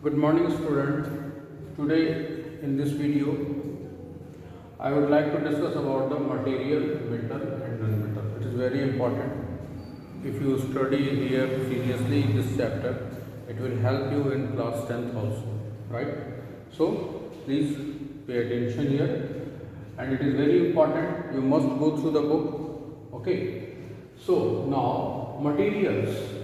Good morning, students. Today in this video I would like to discuss about the material, metal and non-metal. It is very important. If you study here seriously in this chapter, it will help you in class 10th also, right? So please pay attention here, and it is very important. You must go through the book. Okay. So now materials.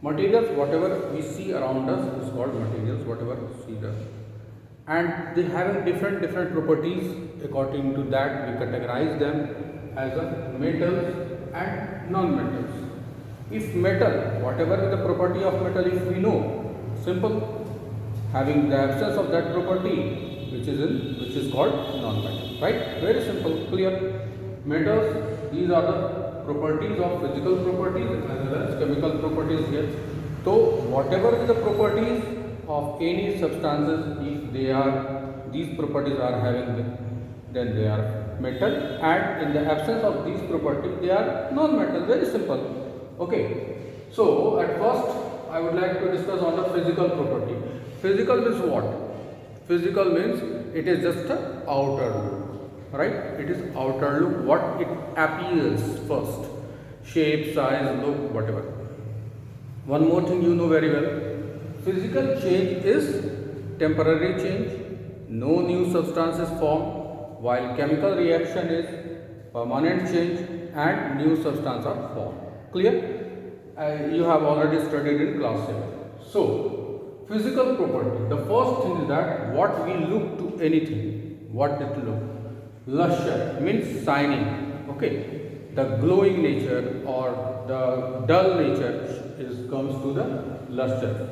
Materials, whatever we see around us is called materials, whatever we see there. And they have different properties. According to that, we categorize them as a metals and non-metals. If metal, whatever is the property of metal, if we know, simple, having the absence of that property, which is called non-metal, right? Very simple, clear. Metals, these are the properties of physical properties as well as chemical properties here. So whatever is the properties of any substances, if they are, these properties are having, then they are metal, and in the absence of these properties they are non-metal. Very simple. Okay. So at first I would like to discuss on the physical property. Physical means what? Physical means it is just a outer look, right? It is outer look, what it appears first, shape, size, look, whatever. One more thing you know very well, physical change is temporary change, no new substance is formed, while chemical reaction is permanent change and new substance are formed. Clear? You have already studied in class 7. So physical property, the first thing is that what we look to anything, what it look. Lusture means shining. Okay. The glowing nature or the dull nature comes to the lusture.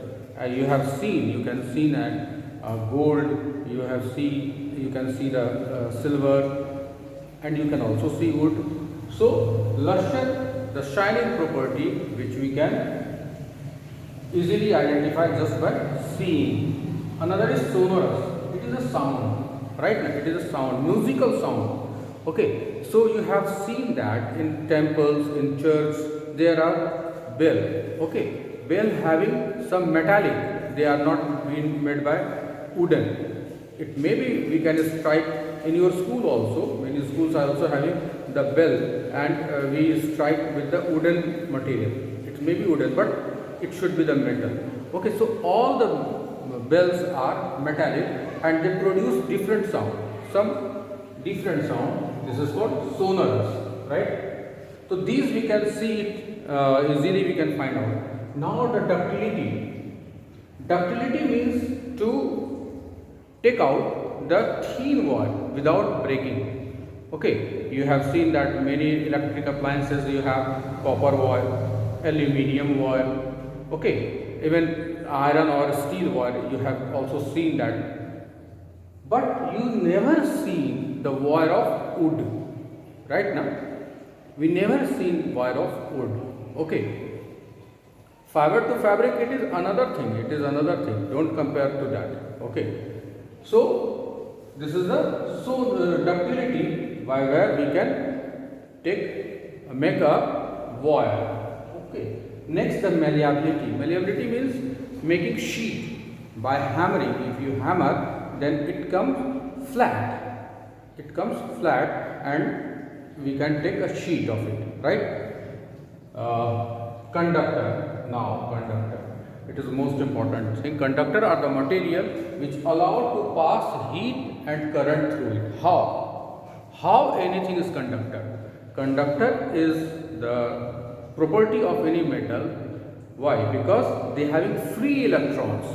You have seen, you can see that gold, you can see the silver, and you can also see wood. So lusture, the shining property, which we can easily identify just by seeing. Another is sonorous. It is a sound, right? It is a sound, musical sound. Okay, so you have seen that in temples, in church, there are bell. Okay, bell having some metallic. They are not being made by wooden. It may be we can strike in your school also. Many schools are also having the bell, and we strike with the wooden material. It may be wooden, but it should be the metal. Okay, so all the bells are metallic and they produce different sound. Some different sound. This is called sonorous, right? So these we can see it easily. We can find out. Now the ductility. Ductility means to take out the thin wire without breaking. Okay, you have seen that many electric appliances you have copper wire, aluminium wire. Okay, even iron or steel wire you have also seen that. But you never seen the wire of wood, right? Now we never seen wire of wood. Okay, fiber to fabric, it is another thing. It is another thing. Don't compare to that. Okay, so this is the ductility by where we can make a wire. Okay, next the malleability. Malleability means making sheet by hammering. If you hammer, then it comes flat. It comes flat, and we can take a sheet of it, right? Conductor. Now conductor, it is the most important thing. Conductor are the material which allow to pass heat and current through it. How anything is conductor? Conductor is the property of any metal. Why? Because they having free electrons.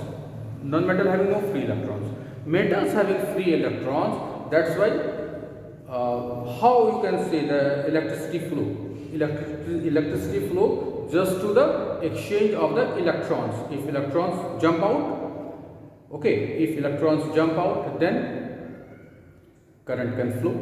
Non-metal having no free electrons. Metals having free electrons. That's why how you can say the electricity flow. Electricity flow just to the exchange of the electrons. If electrons jump out, okay, if electrons jump out, then current can flow.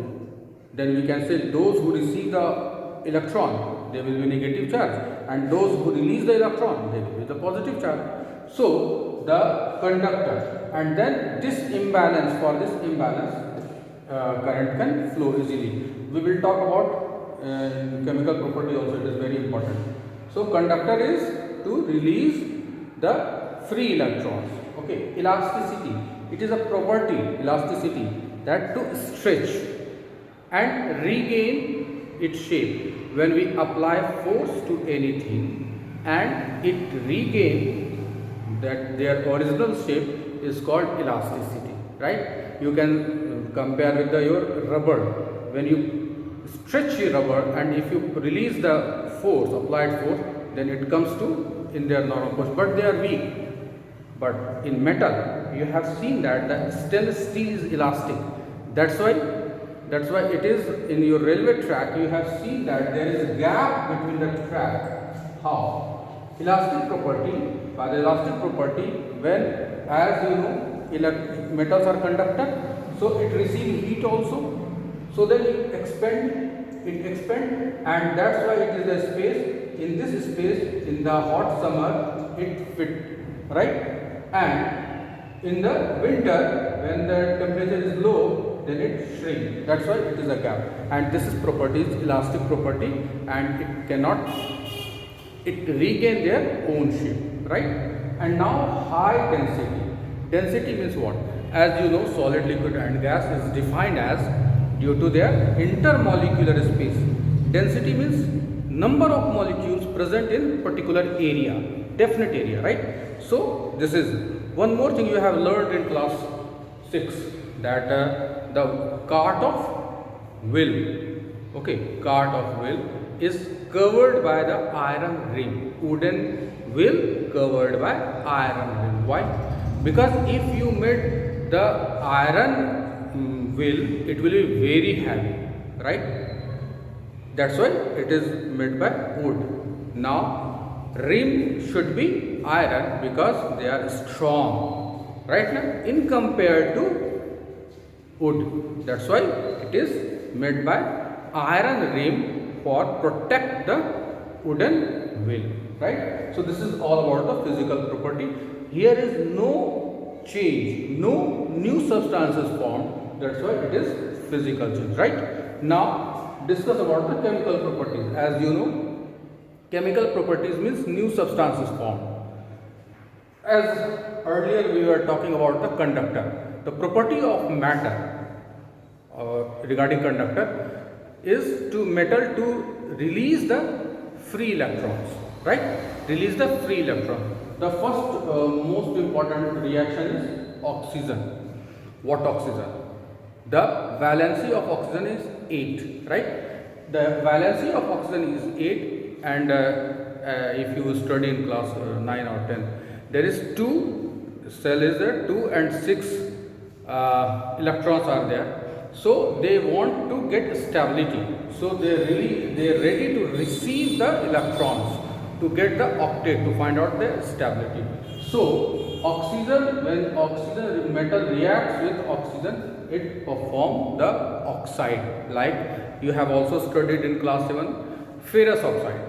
Then we can say those who receive the electron, they will be negative charge, and those who release the electron, they will be the positive charge. So the conductor, and then this imbalance, for this imbalance, current can flow easily. We will talk about chemical property also. It is very important. So conductor is to release the free electrons. Okay, elasticity, it is a property, elasticity, that to stretch and regain its shape when we apply force to anything and it regain that their original shape is called elasticity, right? You can compare with your rubber. When you stretch your rubber and if you release the force, applied force, then it comes to in their normal position, but they are weak. But in metal, you have seen that the stainless steel is elastic. That's why it is in your railway track. You have seen that there is a gap between the track. How? Elastic property. By the elastic property, when, as you know, metals are conductor, so it receives heat also. So then it expand, and that's why it is a space. In this space, in the hot summer, it fit, right? And in the winter, when the temperature is low, then it shrinks. That's why it is a gap. And this is property, elastic property, and it cannot, it regain their own shape, right? And now high density. Density means what? As you know, solid, liquid and gas is defined as due to their intermolecular space. Density means number of molecules present in particular area, definite area, right? So this is one more thing you have learned in class 6, that the cart of wheel, okay, cart of wheel is covered by the iron rim. Wooden wheel covered by iron rim. Why? Because if you made the iron wheel, it will be very heavy, right? That's why it is made by wood. Now rim should be iron because they are strong, right now, in compared to wood. That's why it is made by iron rim for protect the wooden wheel, right? So this is all about the physical property. Here is no change, no new substances formed. That's why it is physical change, right? Now discuss about the chemical properties. As you know, chemical properties means new substances formed. As earlier we were talking about the conductor. The property of matter regarding conductor is to metal to release the free electrons, right? Release the free electron. The first most important reaction is oxygen. What oxygen? The valency of oxygen is 8, right? The valency of oxygen is 8, and if you study in class 9 or 10, there is 2 cell is there, 2 and 6 electrons are there. So they want to get stability. So they are ready to receive the electrons to get the octet, to find out the stability. So oxygen, when oxygen metal reacts with oxygen, it performs the oxide. Like you have also studied in class 7, ferrous oxide,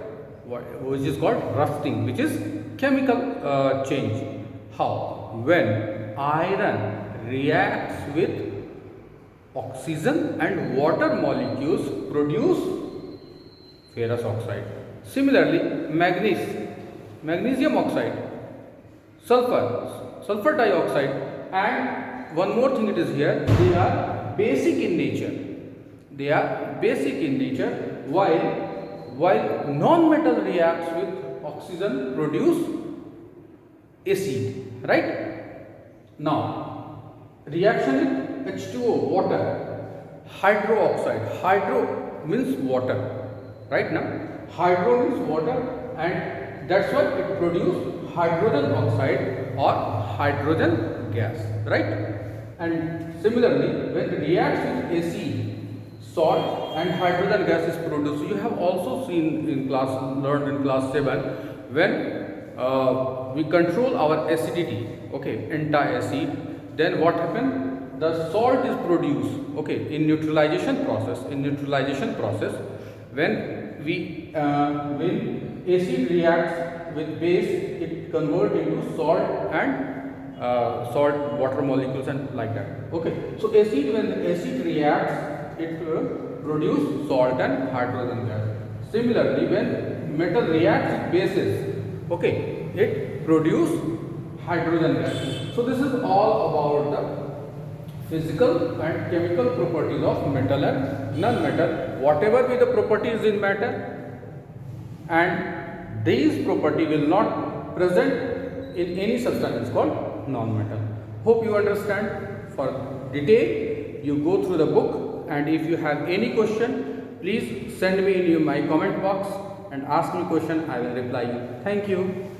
which is called rusting, which is chemical change. How? When iron reacts with oxygen and water molecules produce ferrous oxide. Similarly, magnesium oxide, sulfur dioxide, and one more thing it is here, they are basic in nature. They are basic in nature, while non-metal reacts with oxygen produce acid, right? Now, reaction with H2O, water, hydroxide. Hydro means water, right? Now, hydro means water, and that's why it produces hydrogen oxide or hydrogen gas, right? And similarly, when it reacts with acid, salt and hydrogen gas is produced. You have also seen in class, learned in class 7, when we control our acidity, okay, anti-acid, then what happens? The salt is produced, okay, in neutralization process. When acid reacts with base, it converts into salt and salt, water molecules, and like that. Okay, so acid, when acid reacts, it produces salt and hydrogen gas. Similarly, when metal reacts with bases, okay, it produces hydrogen gas. So this is all about the physical and chemical properties of metal and non-metal. Whatever be the properties in matter, and these property will not present in any substance called non-metal. Hope you understand. For detail, you go through the book, and if you have any question, please send me in my comment box and ask me question. I will reply you. Thank you.